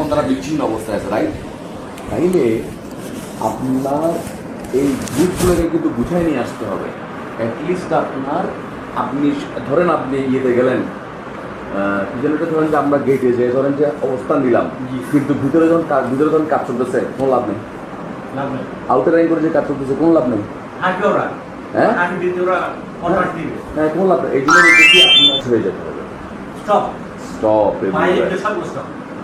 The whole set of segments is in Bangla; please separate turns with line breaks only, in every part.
তখন তারা বিচ্ছিন্ন অবস্থায় আছে, রাইট? তাইলে আপনার এই গ্রুপগুলোকে কিন্তু গুছাই নিয়ে আসতে হবে। অ্যাটলিস্ট আপনি ধরেন আপনি ইয়েতে গেলেন, কি যেন এটা ধরেন যে আমরা গেটে যে ধরেন যে অবস্থান দিলাম, কিন্তু ভিতরে যখন কাজ চলতেছে কোনো লাভ নেই। আউটার লাইন করে যে কাজ চলতেছে কোনো লাভ নেই। হ্যাঁ কোনো লাভ নেই। এই জন্য আপনার হয়ে যেতে হবে। স্টপ।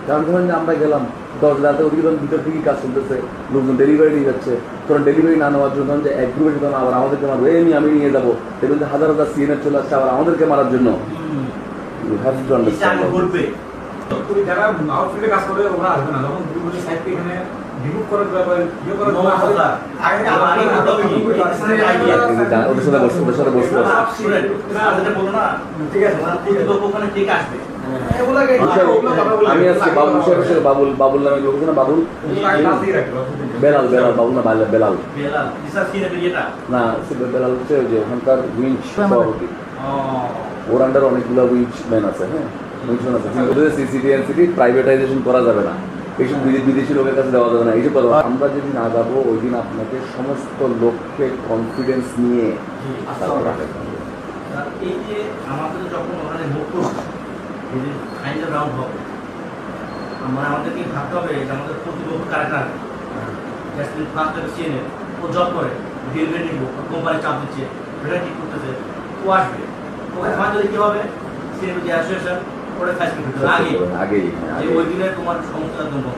কারণ ধরেন যে আমরা গেলাম 10 রাতে, ওদিকে ধরুন ভিতর থেকেই কাজ চলতেছে, লোকজন ডেলিভারি নিয়ে যাচ্ছে, ধরুন ডেলিভারি না নেওয়ার জন্য যে এক গ্রুপে ধরুন আবার আমাদেরকে মারবো, আমি নিয়ে যাবো, দেখবেন যে হাজার হাজার সিএনএর চলে আসছে আবার আমাদেরকে মারার জন্য।
যারা আউটফিল্ডে কাজ করে ওরা আসবে না, যখন গ্রুপের সাইডে এখানে রিমুভ করে দেওয়া হয়, ইয়ে করে দেওয়া হয়,
ওদের সাথে বসবো। আমি আজকে বাবুল নামে লোক আছে না, বেলাল বাবুল না বেলাল না, বেলাল হচ্ছে যে ওখানকার উইঞ্চ সভাপতি। ওর আন্ডার অনেকগুলো উইঞ্চ ম্যান আছে। হ্যাঁ, উইঞ্চম্যান আছে। ওদের সিসিটি প্রাইভেটাইজেশন করা যাবে না, এইসব বিদেশি লোকের কাছে দেওয়া যাবে না, এইসব কথা। আমরা যেদিন আগাবো ওই দিন আপনাকে সমস্ত লোককে কনফিডেন্স নিয়ে তারপর রাখতে হবে।
এই যে আমাদের যখন ওখানে মুখ ফাইনাল রাউন্ড হবে, আমাদেরকে ভাবতে হবে যে আমাদের প্রতিপক্ষ কারা ফার্স্ট সিএনএ ও জব করে ডেলিভারি নিব, কোম্পানি চাপ দিচ্ছে, এটা ঠিক করতেছে, ও আসবে। ওখানে যদি কি হবে, সিএনএ যে অ্যাসোসিয়েশন ওটা ফ্যাসিলিটি করতে
আগেই
যে ওই দিনে তোমার সমস্যার জন্য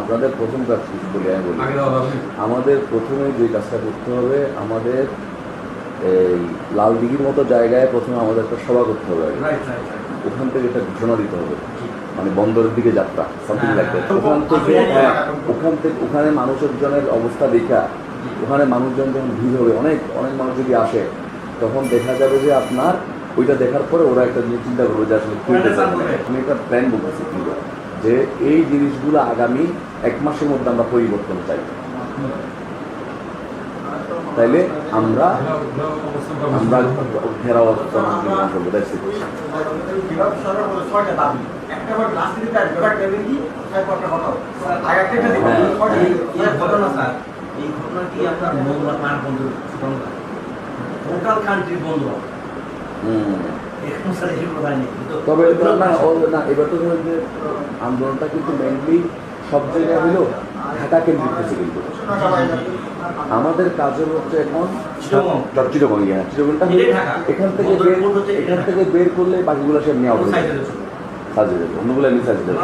আপনাদের প্রথম কাজ বলি, আমি বলি আমাদের প্রথমে যে কাজটা করতে হবে, আমাদের এই লাল দিঘির মতো জায়গায় প্রথমে আমাদের একটা সভা করতে হবে। ওখান থেকে একটা ঘোষণা দিতে হবে, মানে বন্দরের দিকে যাত্রা, সামথিং লাইক দ্যাট। ওখানে মানুষজনের অবস্থা দেখা, ওখানে মানুষজন যখন ভিড় হবে, অনেক মানুষ যদি আসে, তখন দেখা যাবে যে আপনার ওইটা দেখার পরে ওরা একটা জিনিস চিন্তা করবে যে আসলে আমি একটা প্ল্যান বলতেছি যে এই জিনিসগুলো আগামী 1 মাসের মধ্যে আমরা পরিবর্তন চাই। তাইলে আমরা ঘেরাও করবো।
এই ঘটনাটি আপনার মোংলা পান বন্ধ, টোটাল কান্ট্রি বন্ধ হবে।
তবে না, এবার তো যে আন্দোলনটা কিন্তু মেনলি সব জায়গায় হলো ঢাকা কেন্দ্রিক হচ্ছে, কিন্তু আমাদের কাজের হচ্ছে এখন চিরগঙ্গা, চিরগঙ্গটা এখান থেকে বের করলে বাকিগুলো সব নেওয়া হবে, সাজিয়ে দেবে, অন্যগুলো এমনি সাজিয়ে দেবে,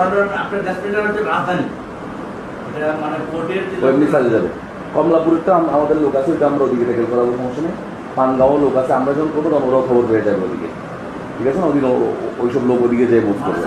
এমনি সাজিয়ে যাবে। কমলাপুরেরটা আমাদের লোক আছে, ওইটা আমরা ওদিকে থেকে করাবো, সমস্যা নেই। পানগাঁও লোক আছে, আমরা যখন করবো তখন ওরাও খবর পেয়ে যাবে ওদিকে, ঠিক আছে না? ওদিন ওইসব লোক ওদিকে যেয়ে মুভ করবে।